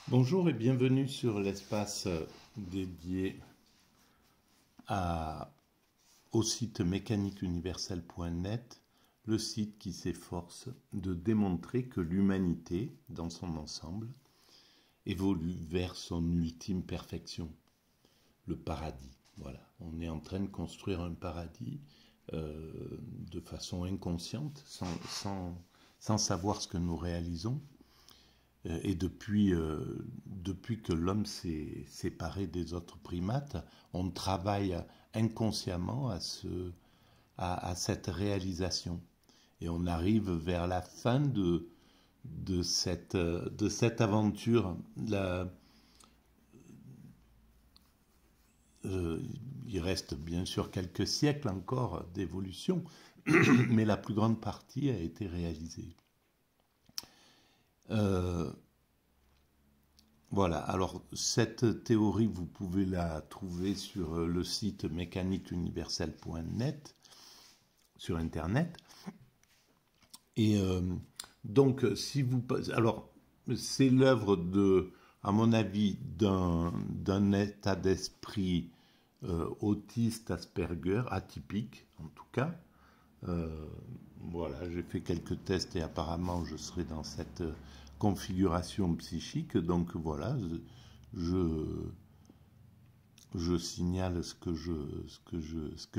Bonjour et bienvenue sur l'espace dédié au site mécaniqueuniverselle.net, le site qui s'efforce de démontrer que l'humanité, dans son ensemble, évolue vers son ultime perfection, le paradis. Voilà, on est en train de construire un paradis de façon inconsciente, sans savoir ce que nous réalisons. Et depuis que l'homme s'est séparé des autres primates, on travaille inconsciemment à cette réalisation. Et on arrive vers la fin de cette aventure. Il reste bien sûr quelques siècles encore d'évolution, mais la plus grande partie a été réalisée. Voilà, alors cette théorie, vous pouvez la trouver sur le site mécaniqueuniverselle.net, sur Internet. Et donc, si vous... Alors, c'est l'œuvre à mon avis, d'un état d'esprit autiste Asperger, atypique en tout cas. Voilà, j'ai fait quelques tests et apparemment je serai dans cette configuration psychique. Donc voilà, je signale ce que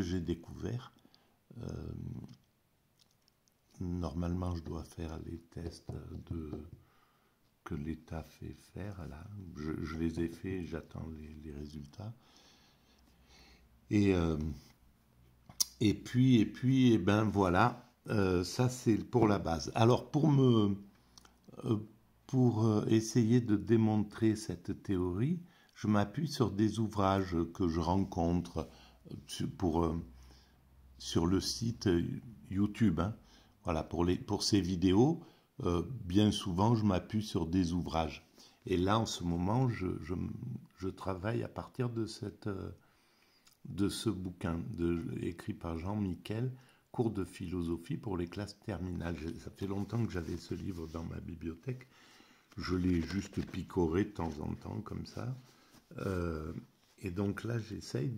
j'ai découvert. Normalement, je dois faire les tests que l'État fait faire. Là, je les ai faits, j'attends les résultats. Et puis, eh ben voilà. Ça, c'est pour la base. Alors, pour essayer de démontrer cette théorie, je m'appuie sur des ouvrages que je rencontre sur le site YouTube. Hein. Voilà, pour ces vidéos, bien souvent, je m'appuie sur des ouvrages. Et là, en ce moment, je travaille à partir de ce bouquin écrit par Jean Miquel, Cours de philosophie pour les classes terminales. Ça fait longtemps que j'avais ce livre dans ma bibliothèque. Je l'ai juste picoré de temps en temps, comme ça. Et donc là, j'essaye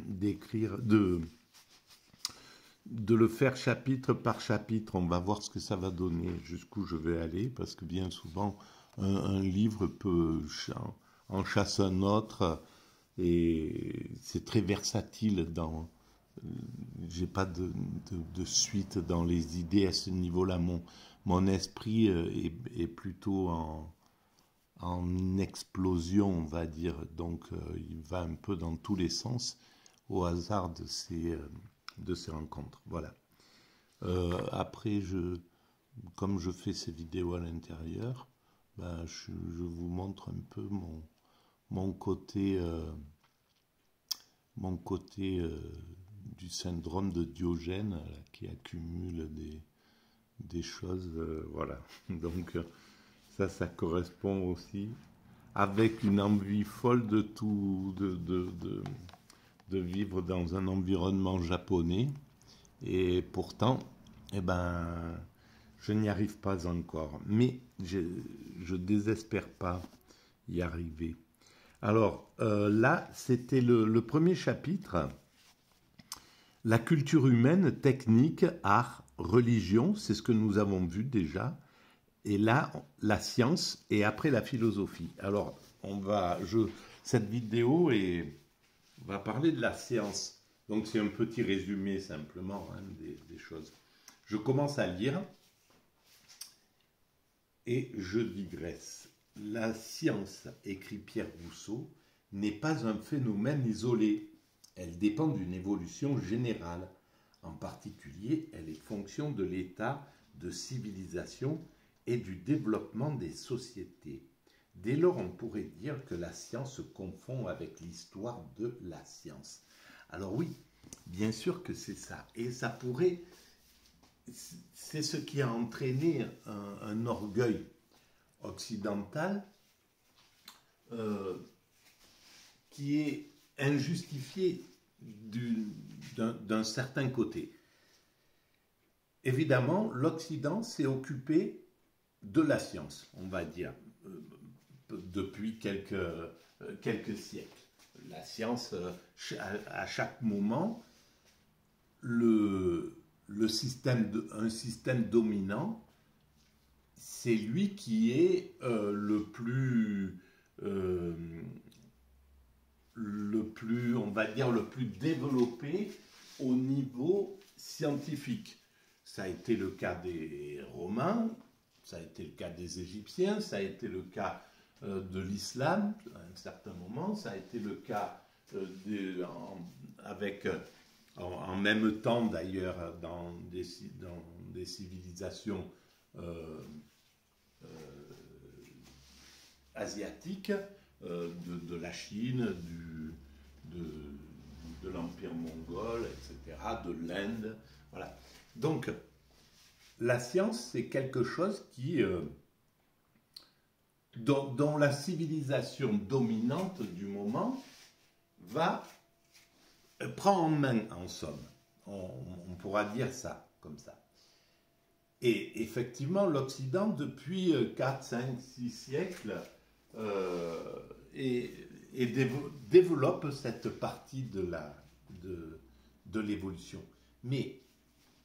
d'écrire, de le faire chapitre par chapitre. On va voir ce que ça va donner, jusqu'où je vais aller, parce que bien souvent, un livre peut en chasse un autre, et c'est très versatile j'ai pas de suite dans les idées à ce niveau-là. Mon esprit est plutôt en explosion, on va dire. Donc, il va un peu dans tous les sens au hasard de ces rencontres. Voilà. Après, comme je fais ces vidéos à l'intérieur, ben, je vous montre un peu mon côté du syndrome de Diogène là, qui accumule des choses, voilà. Donc ça correspond aussi avec une envie folle de vivre dans un environnement japonais, et pourtant, eh ben, je n'y arrive pas encore, mais je désespère pas y arriver. Alors là, c'était le premier chapitre. La culture humaine, technique, art, religion, c'est ce que nous avons vu déjà. Et là, la science et après la philosophie. Alors, cette vidéo va parler de la science. Donc, c'est un petit résumé simplement des choses. Je commence à lire et je digresse. La science, écrit Pierre Rousseau, n'est pas un phénomène isolé. Elle dépend d'une évolution générale. En particulier, elle est fonction de l'état de civilisation et du développement des sociétés. Dès lors, on pourrait dire que la science se confond avec l'histoire de la science. Alors oui, bien sûr que c'est ça. Et ça pourrait... C'est ce qui a entraîné un orgueil occidental qui est injustifié d'un certain côté. Évidemment, l'Occident s'est occupé de la science, on va dire. depuis quelques siècles. La science, à chaque moment, un système dominant, c'est lui qui est on va dire, le plus développé au niveau scientifique. Ça a été le cas des Romains, ça a été le cas des Égyptiens, ça a été le cas de l'islam à un certain moment, ça a été le cas en même temps d'ailleurs dans des civilisations asiatiques, de la Chine, de l'Empire mongol, etc., de l'Inde. Voilà. Donc, la science, c'est quelque chose dont la civilisation dominante du moment prend en main, en somme. On pourra dire ça, comme ça. Et effectivement, l'Occident, depuis 4, 5, 6 siècles, développe cette partie de l'évolution. Mais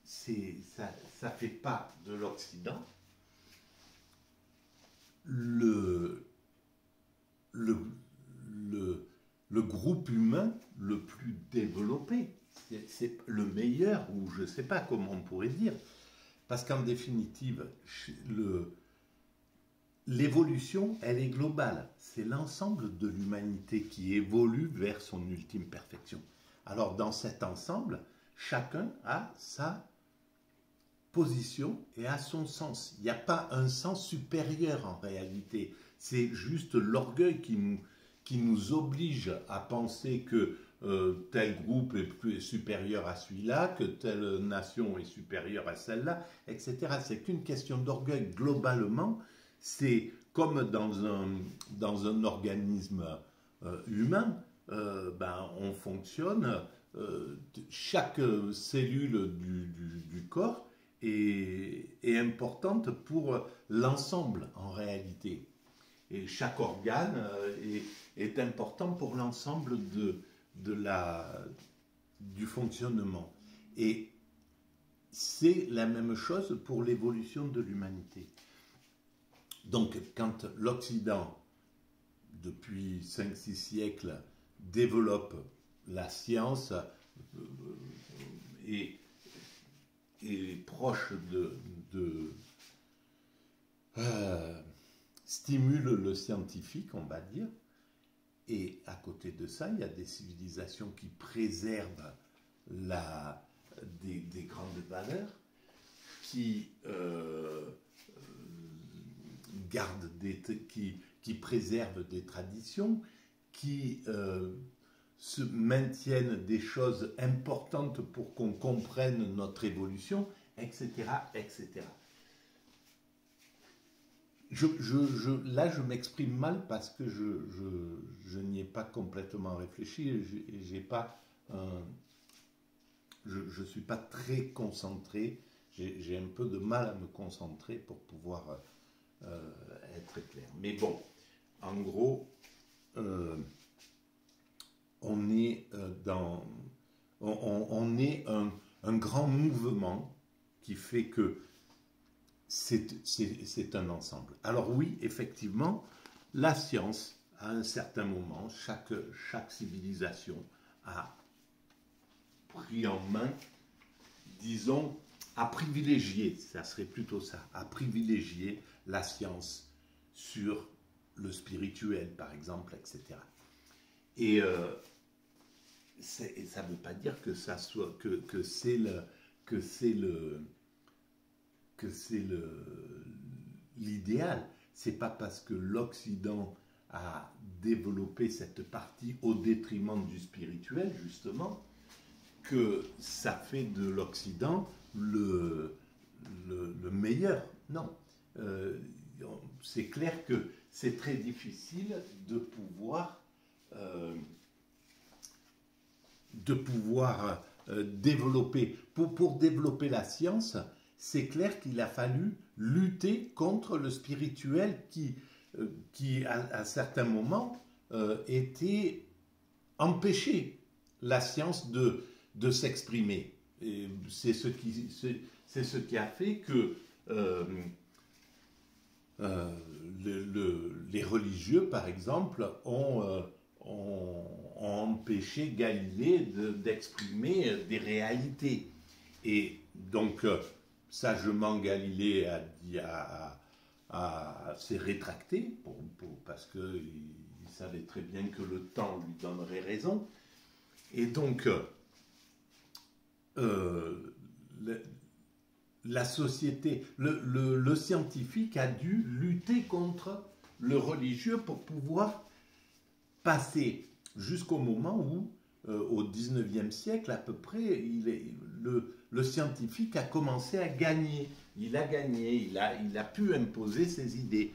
ça ne fait pas de l'Occident le groupe humain le plus développé. C'est le meilleur, ou je ne sais pas comment on pourrait dire. Parce qu'en définitive, l'évolution, elle est globale. C'est l'ensemble de l'humanité qui évolue vers son ultime perfection. Alors, dans cet ensemble, chacun a sa position et a son sens. Il n'y a pas un sens supérieur en réalité. C'est juste l'orgueil qui nous oblige à penser que tel groupe est supérieur à celui-là, que telle nation est supérieure à celle-là, etc. C'est qu'une question d'orgueil. Globalement, c'est comme dans un organisme humain, on fonctionne, chaque cellule du corps est importante pour l'ensemble en réalité. Et chaque organe est important pour l'ensemble du fonctionnement. Et c'est la même chose pour l'évolution de l'humanité. Donc, quand l'Occident, depuis 5-6 siècles, développe la science et proche stimule le scientifique, on va dire. Et à côté de ça, il y a des civilisations qui préservent des grandes valeurs, qui qui préservent des traditions, qui se maintiennent des choses importantes pour qu'on comprenne notre évolution, etc., etc. Là, je m'exprime mal parce que je n'y ai pas complètement réfléchi et je ne suis pas très concentré. J'ai un peu de mal à me concentrer pour pouvoir être clair. Mais bon, en gros, on est un grand mouvement qui fait que c'est un ensemble. Alors oui, effectivement, la science, à un certain moment, chaque civilisation a pris en main, disons, à privilégier, ça serait plutôt ça, à privilégier la science sur le spirituel, par exemple, etc. Et ça ne veut pas dire que ça soit que c'est l'idéal. C'est pas parce que l'Occident a développé cette partie au détriment du spirituel, justement, que ça fait de l'Occident le meilleur. Non. C'est clair que c'est très difficile de pouvoir développer. Pour développer la science, c'est clair qu'il a fallu lutter contre le spirituel qui qui à certains moments, était empêché la science de s'exprimer. C'est ce qui a fait que les religieux, par exemple, ont empêché Galilée d'exprimer des réalités. Et donc, sagement, Galilée s'est rétracté parce qu'il savait très bien que le temps lui donnerait raison. Et donc, la société, le scientifique a dû lutter contre le religieux pour pouvoir passer jusqu'au moment où, au 19e siècle à peu près, le scientifique a commencé à gagner. Il a gagné, il a pu imposer ses idées.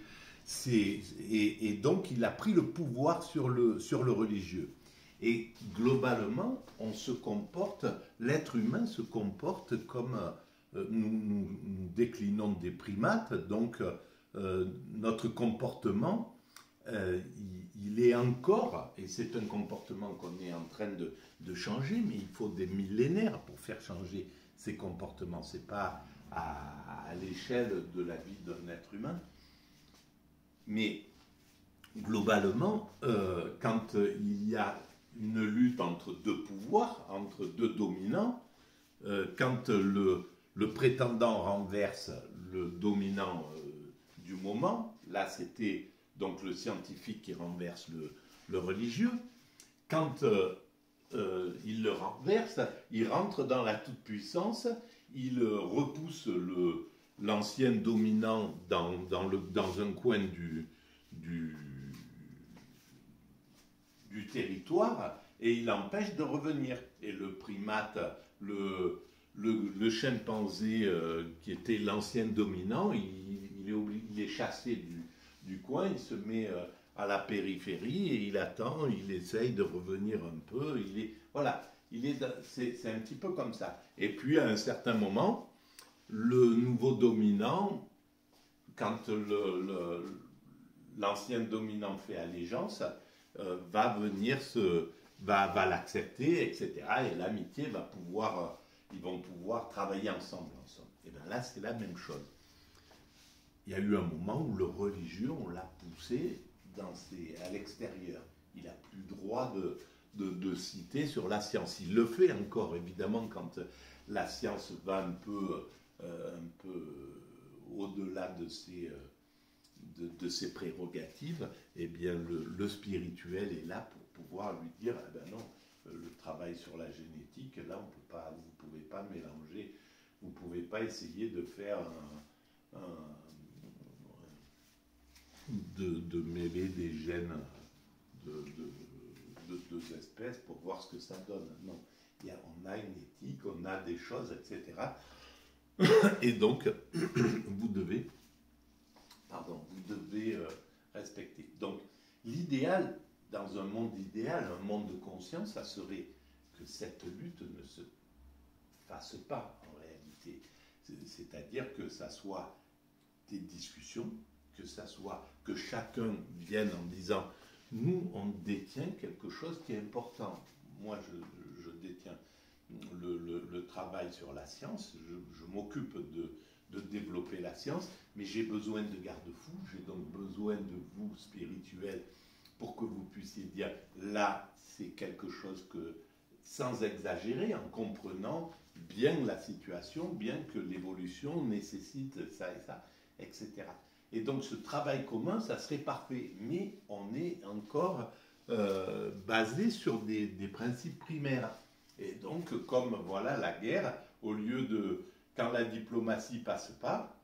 Et donc il a pris le pouvoir sur le religieux. Et globalement, l'être humain se comporte comme nous déclinons des primates, donc notre comportement, il est encore, et c'est un comportement qu'on est en train de changer, mais il faut des millénaires pour faire changer ces comportements. Ce n'est pas à l'échelle de la vie d'un être humain. Mais globalement, quand il y a une lutte entre deux pouvoirs, entre deux dominants, quand le prétendant renverse le dominant du moment, là c'était donc le scientifique qui renverse le religieux, quand il le renverse, il rentre dans la toute-puissance, il repousse l'ancien dominant dans un coin du territoire et il l'empêche de revenir. Et le primate, le chimpanzé qui était l'ancien dominant, il est chassé du coin, il se met à la périphérie et il attend, il essaye de revenir un peu. Voilà, c'est un petit peu comme ça. Et puis à un certain moment, le nouveau dominant, quand l'ancien dominant fait allégeance, va l'accepter, etc. Et l'amitié ils vont pouvoir travailler ensemble, en somme. Et bien là, c'est la même chose. Il y a eu un moment où le religieux, on l'a poussé à l'extérieur. Il n'a plus le droit de citer sur la science. Il le fait encore, évidemment, quand la science va un peu au-delà de ses prérogatives. Eh bien, le spirituel est là pour pouvoir lui dire, eh ben non, le travail sur la génétique, là, vous ne pouvez pas mélanger, vous ne pouvez pas essayer de faire de mêler des gènes de deux espèces pour voir ce que ça donne. Non, on a une éthique, on a des choses, etc. Et donc, vous devez respecter. Donc, l'idéal, dans un monde idéal, un monde de conscience, ça serait que cette lutte ne se fasse pas en réalité. C'est-à-dire que ça soit des discussions, que chacun vienne en disant nous, on détient quelque chose qui est important. Moi, je détiens le travail sur la science, je m'occupe de développer la science, mais j'ai besoin de garde-fous, j'ai donc besoin de vous, spirituels, pour que vous puissiez dire là, c'est quelque chose que, sans exagérer, en comprenant bien la situation, bien que l'évolution nécessite ça et ça, etc. Et donc ce travail commun, ça serait parfait, mais on est encore basé sur des principes primaires. Et donc, comme voilà la guerre, au lieu de, quand la diplomatie passe pas,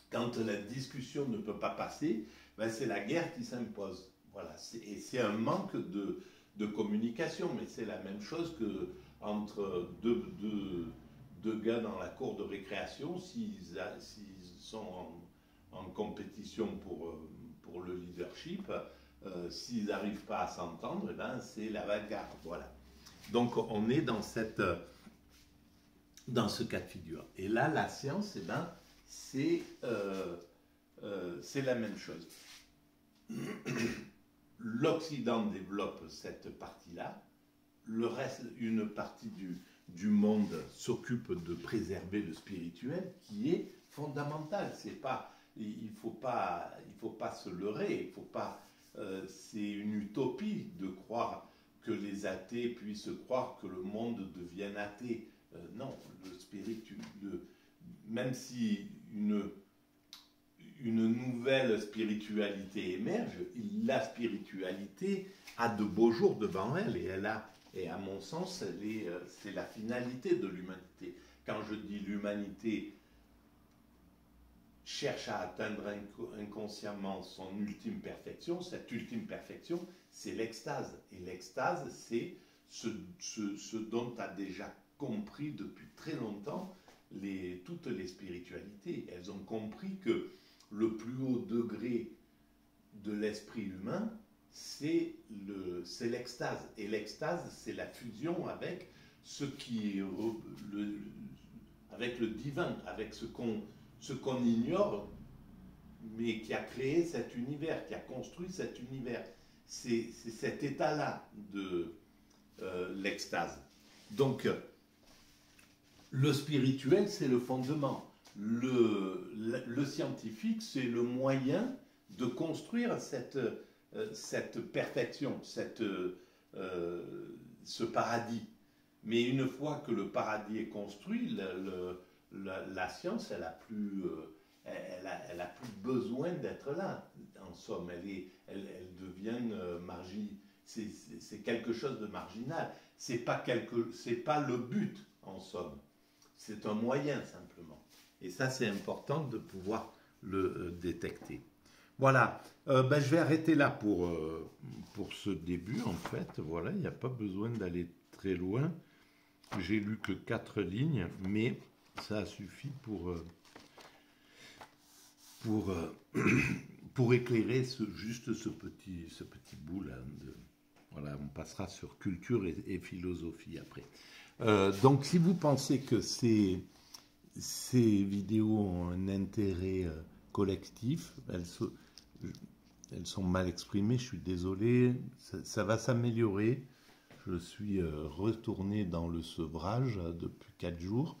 quand la discussion ne peut pas passer, ben c'est la guerre qui s'impose. Voilà, et c'est un manque de communication, mais c'est la même chose que entre deux gars dans la cour de récréation, s'ils sont en compétition pour le leadership, s'ils n'arrivent pas à s'entendre, ben c'est la bagarre. Voilà. Donc on est dans ce cas de figure. Et là, la science, eh ben, c'est la même chose. l'Occident développe cette partie-là, le reste, une partie du monde s'occupe de préserver le spirituel, qui est fondamental. C'est pas, il faut pas se leurrer. Il faut pas. C'est une utopie de croire que les athées puissent croire que le monde devienne athée. Non, le spirituel, même si une nouvelle spiritualité émerge, la spiritualité a de beaux jours devant elle et à mon sens, c'est la finalité de l'humanité. Quand je dis l'humanité cherche à atteindre inconsciemment son ultime perfection, cette ultime perfection, c'est l'extase. Et l'extase, c'est ce dont a déjà compris depuis très longtemps toutes les spiritualités. Elles ont compris que le plus haut degré de l'esprit humain, c'est l'extase. Et l'extase, c'est la fusion avec ce qui est avec le divin, avec ce qu'on ignore, mais qui a créé cet univers, qui a construit cet univers. C'est cet état-là de l'extase. Donc, le spirituel, c'est le fondement. Le scientifique, c'est le moyen de construire cette perfection, ce paradis. Mais une fois que le paradis est construit, la science, elle a plus besoin d'être là. En somme, elle devient c'est quelque chose de marginal. C'est pas le but, en somme. C'est un moyen simplement. Et ça, c'est important de pouvoir le détecter. Voilà, je vais arrêter là pour ce début, en fait. Voilà, il n'y a pas besoin d'aller très loin. J'ai lu que 4 lignes, mais ça a suffi pour éclairer juste ce petit bout là. Voilà, on passera sur culture et philosophie après. Donc, si vous pensez que ces vidéos ont un intérêt collectif, elles sont mal exprimées, je suis désolé, ça va s'améliorer. Je suis retourné dans le sevrage depuis 4 jours,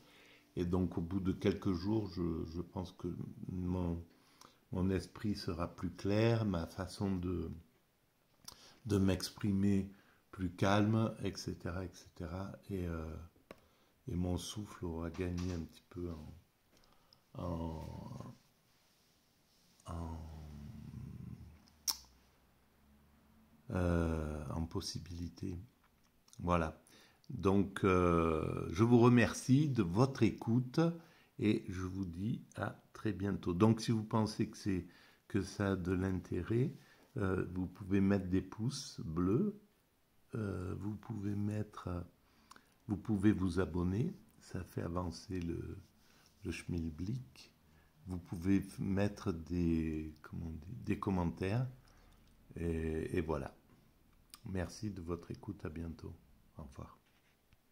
et donc au bout de quelques jours, je pense que mon esprit sera plus clair, ma façon de m'exprimer plus calme, etc., etc. Et mon souffle aura gagné un petit peu en possibilité. Voilà. Donc, je vous remercie de votre écoute et je vous dis à très bientôt. Donc, si vous pensez que ça a de l'intérêt, vous pouvez mettre des pouces bleus, vous pouvez vous abonner, ça fait avancer le schmilblick. Vous pouvez mettre des commentaires et voilà. Merci de votre écoute, à bientôt. Au revoir.